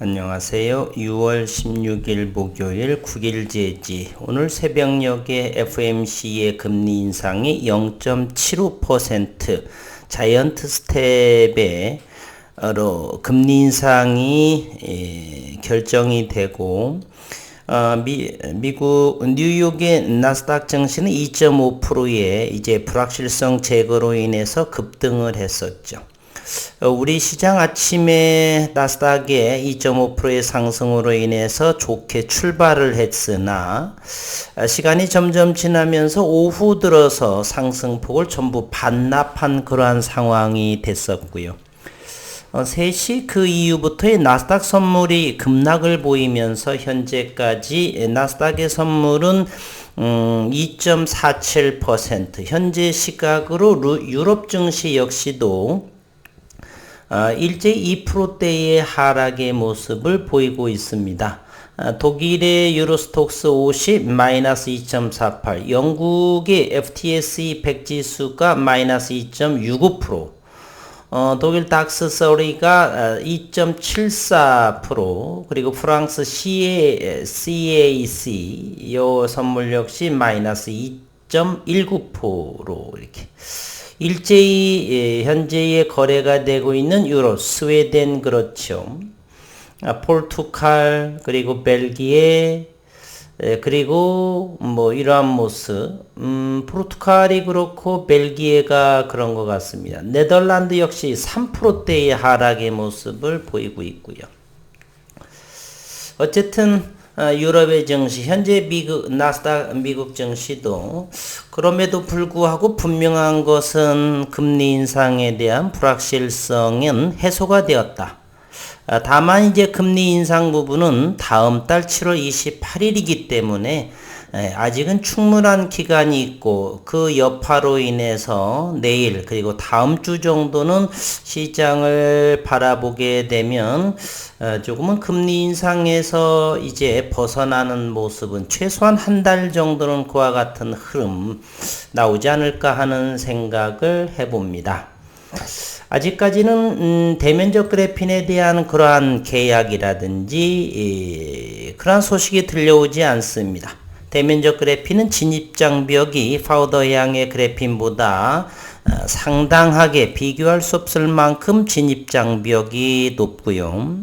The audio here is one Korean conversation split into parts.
안녕하세요. 6월 16일 목요일 9일째지. 오늘 새벽녘에 FOMC의 금리 인상이 0.75% 자이언트 스텝으로 금리 인상이 결정이 되고 미국 뉴욕의 나스닥 증시는 2.5%의 이제 불확실성 제거로 인해서 급등을 했었죠. 우리 시장 아침에 나스닥의 2.5%의 상승으로 인해서 좋게 출발을 했으나 시간이 점점 지나면서 오후 들어서 상승폭을 전부 반납한 그러한 상황이 됐었고요. 3시 그 이후부터의 나스닥 선물이 급락을 보이면서 현재까지 나스닥의 선물은 2.47%, 현재 시각으로 유럽 증시 역시도 일제히 2%대의 하락의 모습을 보이고 있습니다. 독일의 유로스톡스 50 마이너스 2.48, 영국의 FTSE 100 지수가 마이너스 2.65%, 독일 닥스 서리가 2.74%, 그리고 프랑스 CAC 요 선물 역시 마이너스 2.19% 이렇게. 일제히 현재의 거래가 되고 있는 유로, 스웨덴 그렇죠. 포르투갈 그리고 벨기에 그리고 뭐 이러한 모습. 포르투갈이 그렇고 벨기에가 그런 것 같습니다. 네덜란드 역시 3%대의 하락의 모습을 보이고 있고요. 어쨌든 유럽의 증시, 현재 나스닥 미국 증시도 그럼에도 불구하고 분명한 것은 금리 인상에 대한 불확실성은 해소가 되었다. 다만 이제 금리 인상 부분은 다음 달 7월 28일이기 때문에 아직은 충분한 기간이 있고 그 여파로 인해서 내일 그리고 다음 주 정도는 시장을 바라보게 되면 조금은 금리 인상에서 이제 벗어나는 모습은 최소한 한 달 정도는 그와 같은 흐름 나오지 않을까 하는 생각을 해봅니다. 아직까지는 대면적 그래핀에 대한 그러한 계약이라든지 그러한 소식이 들려오지 않습니다. 대면적 그래핀은 진입장벽이 파우더양의 그래핀보다 상당하게 비교할 수 없을 만큼 진입장벽이 높고요.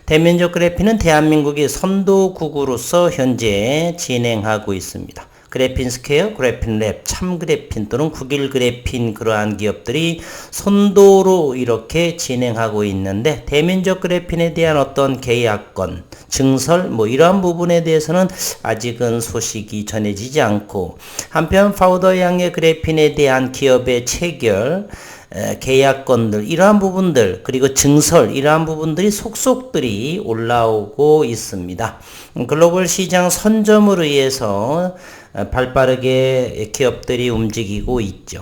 대면적 그래핀은 대한민국의 선도국으로서 현재 진행하고 있습니다. 그래핀 스퀘어, 그래핀 랩, 참 그래핀 또는 국일 그래핀 그러한 기업들이 선도로 이렇게 진행하고 있는데 대면적 그래핀에 대한 어떤 계약건, 증설 뭐 이러한 부분에 대해서는 아직은 소식이 전해지지 않고 한편 파우더양의 그래핀에 대한 기업의 체결, 계약건들 이러한 부분들 그리고 증설 이러한 부분들이 속속들이 올라오고 있습니다. 글로벌 시장 선점으로 의해서 발빠르게 기업들이 움직이고 있죠.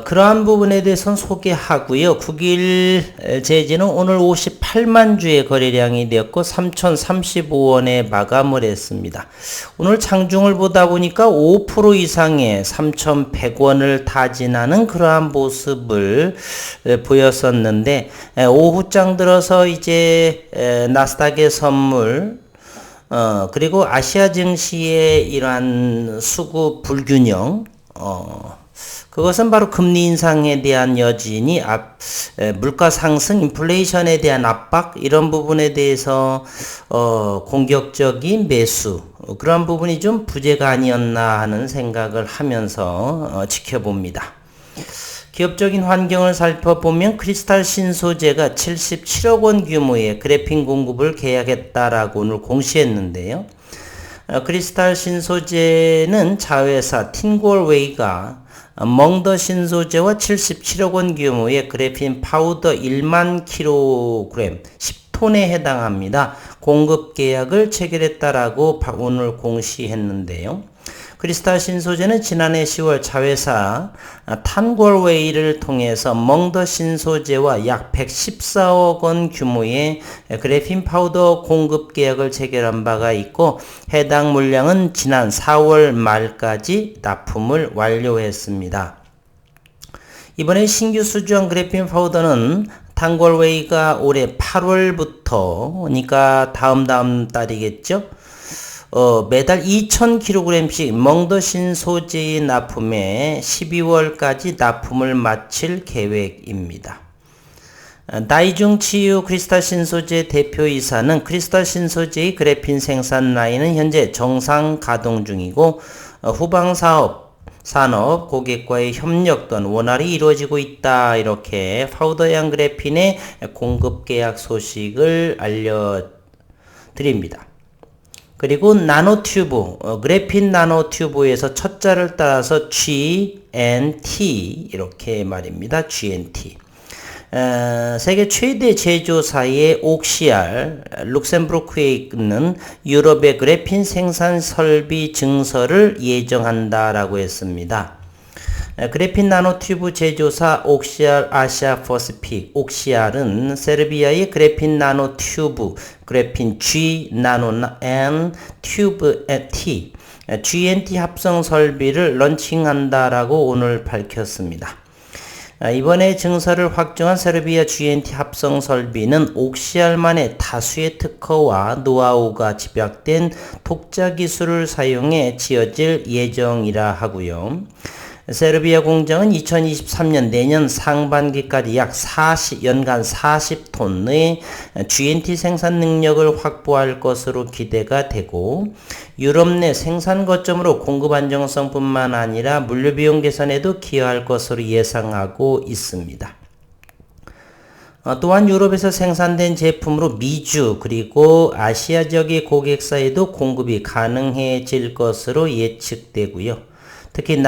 그러한 부분에 대해서는 소개하고요. 9일 제지는 오늘 58만 주의 거래량이 되었고 3,035원에 마감을 했습니다. 오늘 장중을 보다 보니까 5% 이상의 3,100원을 타진하는 그러한 모습을 보였었는데 오후장 들어서 이제 나스닥의 선물 그리고 아시아 증시의 이러한 수급 불균형 그것은 바로 금리 인상에 대한 여진이 물가 상승, 인플레이션에 대한 압박 이런 부분에 대해서 공격적인 매수 그런 부분이 좀 부재가 아니었나 하는 생각을 하면서 지켜봅니다. 기업적인 환경을 살펴보면 크리스탈 신소재가 77억 원 규모의 그래핀 공급을 계약했다라고 오늘 공시했는데요. 크리스탈 신소재는 자회사 틴골웨이가 멍더 신소재와 77억 원 규모의 그래핀 파우더 1만 kg 10톤에 해당합니다. 공급 계약을 체결했다라고 오늘 공시했는데요. 크리스탈 신소재는 지난해 10월 자회사 탄골웨이를 통해서 멍더 신소재와 약 114억 원 규모의 그래핀 파우더 공급 계약을 체결한 바가 있고 해당 물량은 지난 4월 말까지 납품을 완료했습니다. 이번에 신규 수주한 그래핀 파우더는 탄골웨이가 올해 8월부터, 그러니까 다음 달이겠죠? 매달 2,000kg씩 멍더신 소재의 납품에 12월까지 납품을 마칠 계획입니다. 다이중 치유 크리스탈 신소재 대표이사는 크리스탈 신소재의 그래핀 생산 라인은 현재 정상 가동 중이고 후방 산업 고객과의 협력 또한 원활히 이루어지고 있다. 이렇게 파우더형 그래핀의 공급 계약 소식을 알려드립니다. 그리고 나노튜브, 그래핀 나노튜브에서 첫 자를 따라서 GNT 이렇게 말입니다. GNT. 세계 최대 제조사의 옥시알, 룩셈부르크에 있는 유럽의 그래핀 생산 설비 증설을 예정한다라고 했습니다. 그래핀 나노튜브 제조사 옥시알 아시아 퍼시픽, 옥시알은 세르비아의 그래핀 나노튜브, 그래핀 G, 나노 N, 튜브 T, GNT 합성 설비를 런칭한다라고 오늘 밝혔습니다. 이번에 증설을 확정한 세르비아 GNT 합성 설비는 옥시알만의 다수의 특허와 노하우가 집약된 독자 기술을 사용해 지어질 예정이라 하고요. 세르비아 공장은 2023년 내년 상반기까지 연간 40톤의 GNT 생산 능력을 확보할 것으로 기대가 되고 유럽 내 생산 거점으로 공급 안정성뿐만 아니라 물류비용 개선에도 기여할 것으로 예상하고 있습니다. 또한 유럽에서 생산된 제품으로 미주 그리고 아시아 지역의 고객사에도 공급이 가능해질 것으로 예측되고요. 특히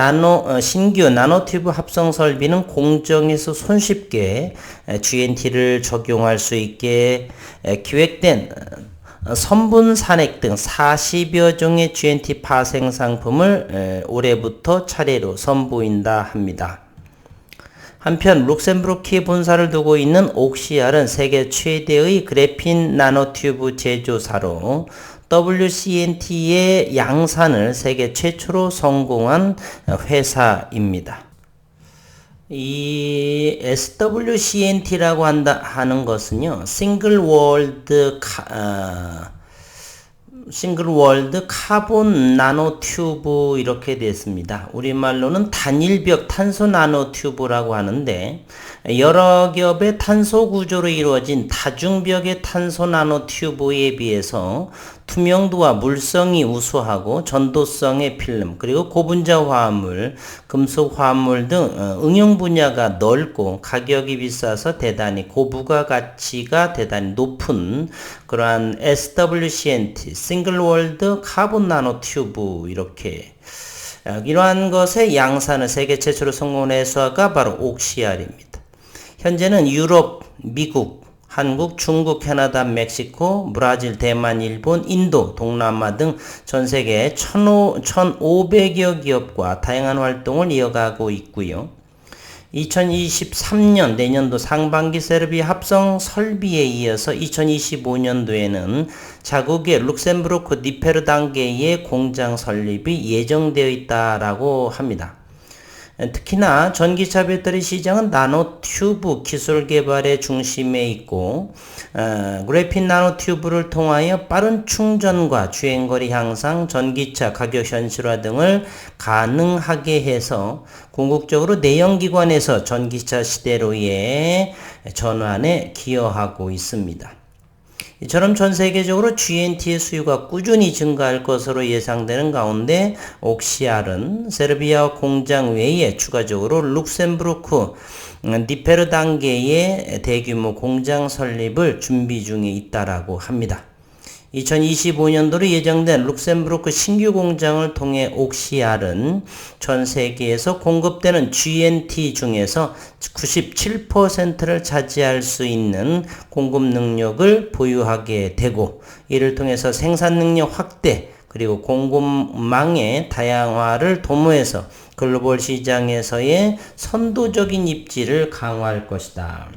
신규 나노튜브 합성 설비는 공정에서 손쉽게 GNT를 적용할 수 있게 기획된 선분 산액 등 40여 종의 GNT 파생 상품을 올해부터 차례로 선보인다 합니다. 한편 룩셈부르크에 본사를 두고 있는 옥시알은 세계 최대의 그래핀 나노튜브 제조사로 WCNT의 양산을 세계 최초로 성공한 회사입니다. 이 SWCNT라고 하는 것은요, 싱글 월드 카본 나노튜브 이렇게 됐습니다. 우리말로는 단일벽 탄소 나노튜브라고 하는데 여러 겹의 탄소 구조로 이루어진 다중벽의 탄소 나노튜브에 비해서 투명도와 물성이 우수하고 전도성의 필름 그리고 고분자 화합물, 금속 화합물 등 응용 분야가 넓고 가격이 비싸서 대단히 고부가 가치가 대단히 높은 그러한 SWCNT 싱글 월드 카본 나노 튜브 이러한 것의 양산을 세계 최초로 성공한 회사가 바로 옥시알입니다. 현재는 유럽, 미국, 한국, 중국, 캐나다, 멕시코, 브라질, 대만, 일본, 인도, 동남아 등 전 세계 1,500여 기업과 다양한 활동을 이어가고 있고요. 2023년 내년도 상반기 세르비아 합성 설비에 이어서 2025년도에는 자국의 룩셈부르크 니페르단게의 공장 설립이 예정되어 있다라고 합니다. 특히나 전기차 배터리 시장은 나노튜브 기술 개발의 중심에 있고 그래핀 나노튜브를 통하여 빠른 충전과 주행거리 향상, 전기차 가격 현실화 등을 가능하게 해서 궁극적으로 내연기관에서 전기차 시대로의 전환에 기여하고 있습니다. 이처럼 전 세계적으로 GNT의 수요가 꾸준히 증가할 것으로 예상되는 가운데 옥시알은 세르비아 공장 외에 추가적으로 룩셈부르크 니페르단게의 대규모 공장 설립을 준비 중에 있다라고 합니다. 2025년도로 예정된 룩셈부르크 신규 공장을 통해 옥시알은 전 세계에서 공급되는 GNT 중에서 97%를 차지할 수 있는 공급 능력을 보유하게 되고 이를 통해서 생산 능력 확대 그리고 공급망의 다양화를 도모해서 글로벌 시장에서의 선도적인 입지를 강화할 것이다.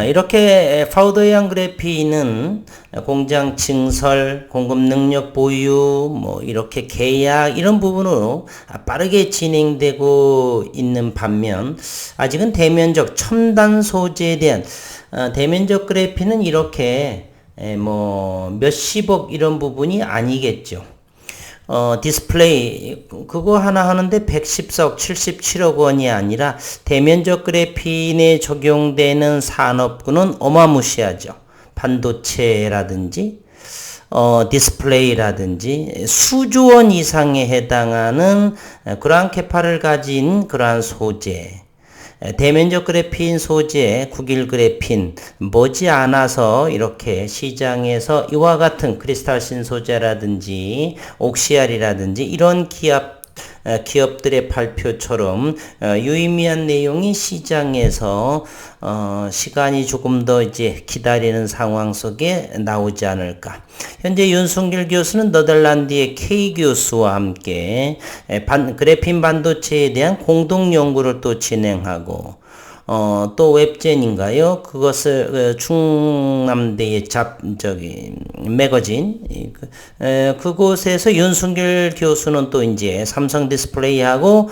이렇게 파우더양 그래핀은 공장 증설, 공급 능력 보유, 뭐 이렇게 계약 이런 부분으로 빠르게 진행되고 있는 반면 아직은 대면적 첨단 소재에 대한 대면적 그래핀은 이렇게 뭐 몇십억 이런 부분이 아니겠죠. 디스플레이 그거 하나 하는데 114억 77억 원이 아니라 대면적 그래핀에 적용되는 산업군은 어마무시하죠. 반도체라든지 디스플레이라든지 수조 원 이상에 해당하는 그러한 캐파를 가진 그러한 소재, 대면적 그래핀 소재, 국일 그래핀 머지않아서 이렇게 시장에서 이와 같은 크리스탈신 소재라든지 옥시알이라든지 이런 기업들의 발표처럼 유의미한 내용이 시장에서 시간이 조금 더 이제 기다리는 상황 속에 나오지 않을까. 현재 윤순길 교수는 네덜란드의 K 교수와 함께 그래핀 반도체에 대한 공동 연구를 또 진행하고 또 웹젠인가요? 그것을 충남대의 매거진 그곳에서 윤순길 교수는 또 이제 삼성 디스플레이하고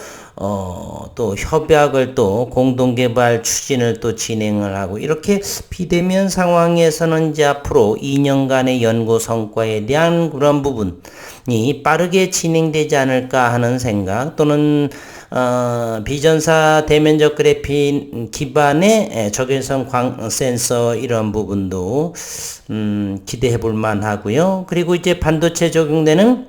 또 협약을 또 공동 개발 추진을 또 진행을 하고 이렇게 비대면 상황에서는 이제 앞으로 2년간의 연구 성과에 대한 그런 부분이 빠르게 진행되지 않을까 하는 생각 또는 비전사 대면적 그래핀 기반의 적외선 센서 이런 부분도 기대해 볼 만하고요. 그리고 이제 반도체 적용되는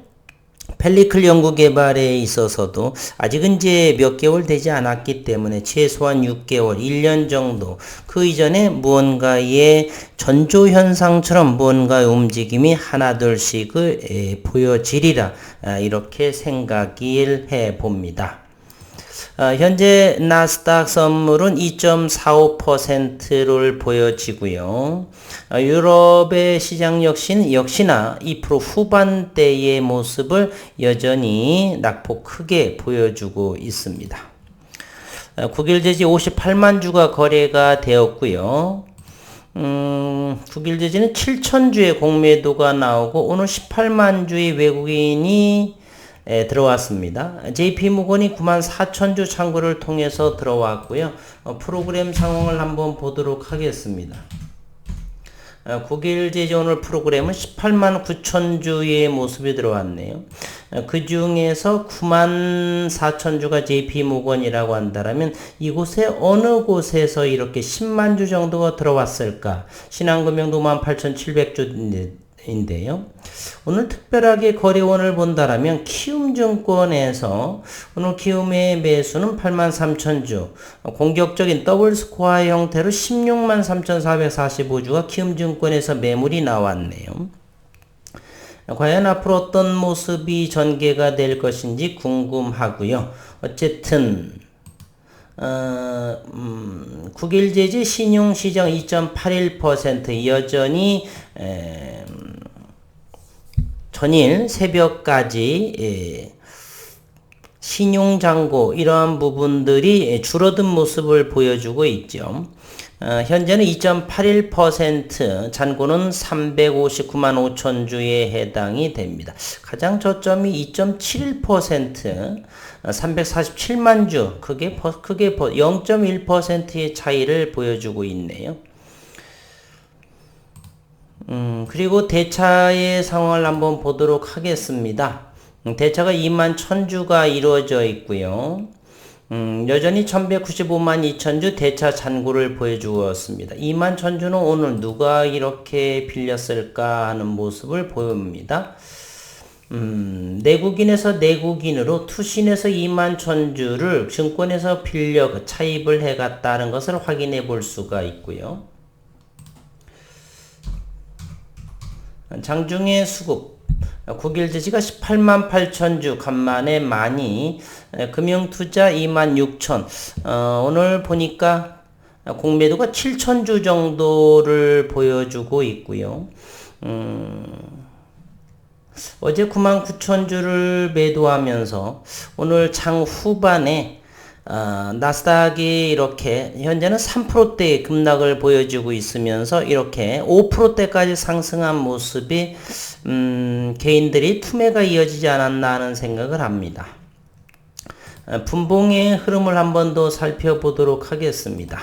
펠리클 연구 개발에 있어서도 아직은 이제 몇 개월 되지 않았기 때문에 최소한 6개월, 1년 정도 그 이전에 무언가의 전조 현상처럼 무언가의 움직임이 하나둘씩을 보여지리라 이렇게 생각을 해 봅니다. 현재 나스닥 선물은 2.45%를 보여지고요. 유럽의 시장 역시나 2% 후반대의 모습을 여전히 낙폭 크게 보여주고 있습니다. 국일제지 58만 주가 거래가 되었고요. 국일제지는 7,000주의 공매도가 나오고 오늘 18만 주의 외국인이 들어왔습니다. JP모건이 94,000주 창구를 통해서 들어왔고요. 프로그램 상황을 한번 보도록 하겠습니다. 국일제지 오늘 프로그램은 18만 9천주의 모습이 들어왔네요. 그 중에서 9만 4천주가 JP모건이라고 한다면 이곳에 어느 곳에서 이렇게 10만 주 정도가 들어왔을까? 신한금융도 18,700주인데요. 오늘 특별하게 거래원을 본다라면 키움증권에서 오늘 키움의 매수는 83,000주, 공격적인 더블 스코어 형태로 16만 3,445주가 키움증권에서 매물이 나왔네요. 과연 앞으로 어떤 모습이 전개가 될 것인지 궁금하고요. 어쨌든 국일제지 신용시정 2.81% 여전히 전일 새벽까지 신용잔고 이러한 부분들이 줄어든 모습을 보여주고 있죠. 현재는 2.81% 잔고는 359만 5천 주에 해당이 됩니다. 가장 저점이 2.71% 347만 주 크게 0.1%의 차이를 보여주고 있네요. 그리고 대차의 상황을 한번 보도록 하겠습니다. 대차가 2만 1000주가 이루어져 있고요. 여전히 1195만 2000주 대차 잔고를 보여주었습니다. 2만 1000주는 오늘 누가 이렇게 빌렸을까 하는 모습을 보입니다. 내국인에서 내국인으로 투신에서 2만 1000주를 증권에서 빌려 차입을 해갔다는 것을 확인해 볼 수가 있고요. 장중의 수급 국일제지가 18만 8천주 간만에 많이 금융투자 2만 6천 오늘 보니까 공매도가 7천주 정도를 보여주고 있고요. 어제 9만 9천주를 매도하면서 오늘 장 후반에 나스닥이 이렇게 현재는 3%대의 급락을 보여주고 있으면서 이렇게 5%대까지 상승한 모습이 개인들이 투매가 이어지지 않았나 하는 생각을 합니다. 분봉의 흐름을 한 번 더 살펴보도록 하겠습니다.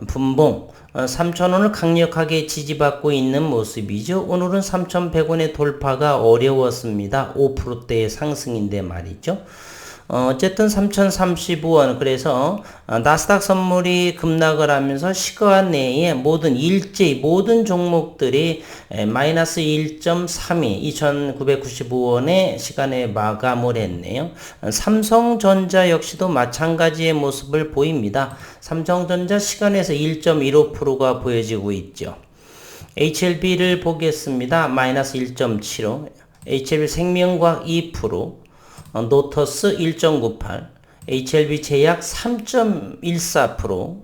분봉 3,000원을 강력하게 지지받고 있는 모습이죠. 오늘은 3,100원의 돌파가 어려웠습니다. 5%대의 상승인데 말이죠. 어쨌든 3,035원. 그래서 나스닥 선물이 급락을 하면서 시간 내에 일제히 모든 종목들이 마이너스 1.32 2,995원의 시간에 마감을 했네요. 삼성전자 역시도 마찬가지의 모습을 보입니다. 삼성전자 시간에서 1.15%가 보여지고 있죠. HLB를 보겠습니다. 마이너스 1.75, HLB 생명과학 2%, 노터스 1.98, HLB 제약 3.14%,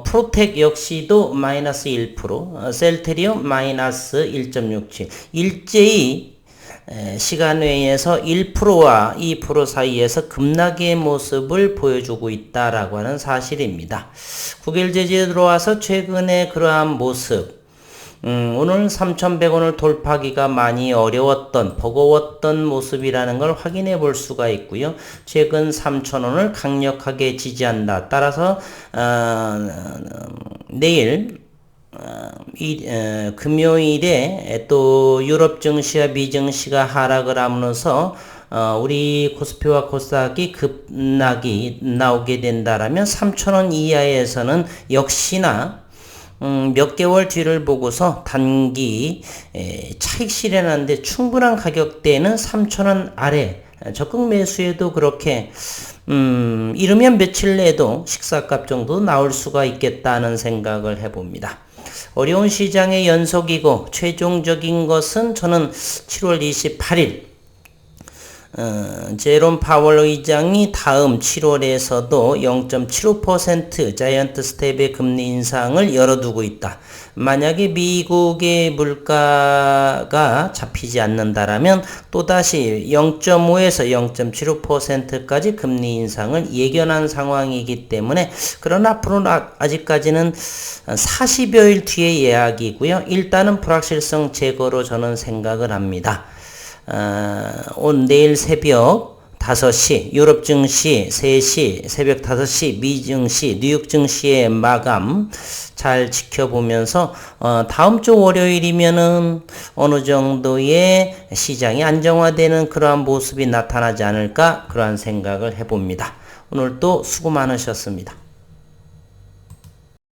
프로텍 역시도 마이너스 1%, 셀테리움 마이너스 1.67. 일제히 시간외에서 1%와 2% 사이에서 급락의 모습을 보여주고 있다라고 하는 사실입니다. 국일제지에 들어와서 최근에 그러한 모습, 오늘 3,100원을 돌파하기가 많이 어려웠던, 버거웠던 모습이라는 걸 확인해 볼 수가 있고요. 최근 3,000원을 강력하게 지지한다. 따라서 내일 금요일에 또 유럽 증시와 미 증시가 하락을 하면서 우리 코스피와 코스닥이 급락이 나오게 된다라면 3,000원 이하에서는 역시나 몇 개월 뒤를 보고서 단기 차익 실현하는데 충분한 가격대는 3,000원 아래 적극 매수에도 그렇게 이르면 며칠 내에도 식사값 정도 나올 수가 있겠다는 생각을 해봅니다. 어려운 시장의 연속이고 최종적인 것은 저는 7월 28일 제롬 파월 의장이 다음 7월에서도 0.75% 자이언트 스텝의 금리 인상을 열어두고 있다. 만약에 미국의 물가가 잡히지 않는다라면 또다시 0.5에서 0.75%까지 금리 인상을 예견한 상황이기 때문에, 그러나 앞으로는 아직까지는 40여일 뒤의 예약이고요. 일단은 불확실성 제거로 저는 생각을 합니다. 내일 새벽 5시 유럽 증시 3시, 새벽 5시 미 증시, 뉴욕 증시의 마감 잘 지켜보면서 다음 주 월요일이면은 어느 정도의 시장이 안정화되는 그러한 모습이 나타나지 않을까, 그러한 생각을 해봅니다. 오늘도 수고 많으셨습니다.